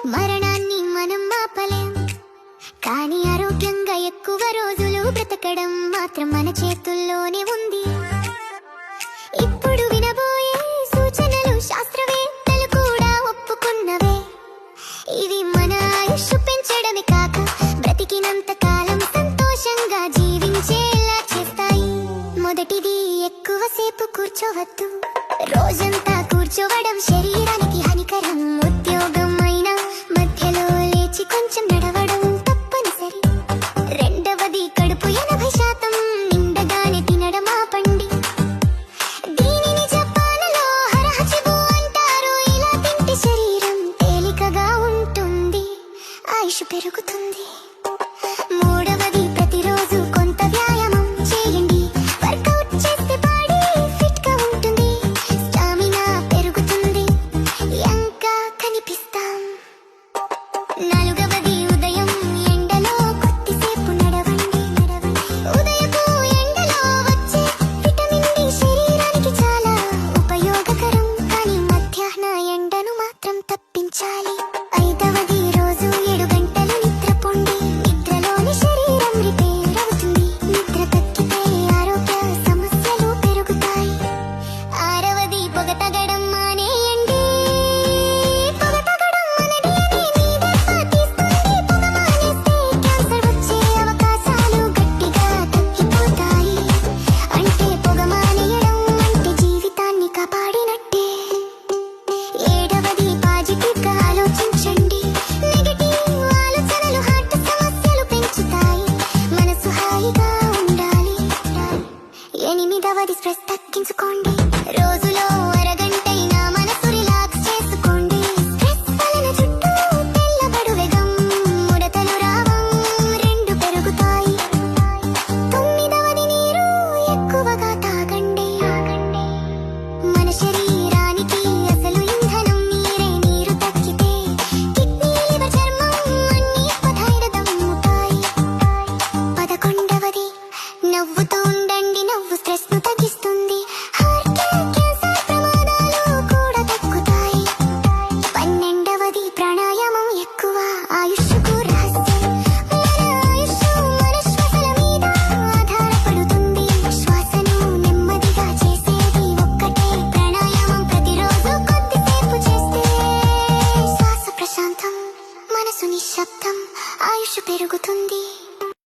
మరణాన్ని మనం ఆపలేం, కానీ ఆరోగ్యంగా ఎక్కువ రోజులు బ్రతకడం మాత్రం మన చేతుల్లోనే ఉంది. ఇప్పుడు వినబోయే సూచనలు శాస్త్రవేత్తలు కూడా ఒప్పుకున్నవే. ఇవి మన ఆయుష్ పెంచడమే కాక బ్రతికినంత కాలం సంతోషంగా జీవించేలా చేస్తాయి. మొదటిది, ఎక్కువసేపు కూర్చోవద్దు. రోజంతా కూర్చోవడం శరీరానికి హానికరం. ఉద్యోగం అయినా మధ్యలో లేచి కొంచెం నడవడం తప్పనిసరి. రెండవది, కడుపు 80% నిండగానే తినడం ఆపండి. దీనిని జపాన్లో హరహచిబు అంటారు. ఇలా తింటే శరీరం తేలికగా ఉంటుంది, ఆయుష్ పెరుగుతుంది. మూడవది, ప్రతిరోజు కొంత వ్యాయామం చేయండి. వర్కౌట్ చేస్తే బాడీ ఫిట్ గా ఉంటుంది, స్టామినా పెరుగుతుంది, యంగ్గా కనిపిస్తాం. నాలుగవది, ఉదయం ఎండలో కొద్దిసేపు నడవండి. ఉదయపు ఎండలో వచ్చే విటమిన్ డి శరీరానికి చాలా ఉపయోగకరం, కానీ మధ్యాహ్న ఎండను మాత్రం తప్పించాలి. ఐదవది,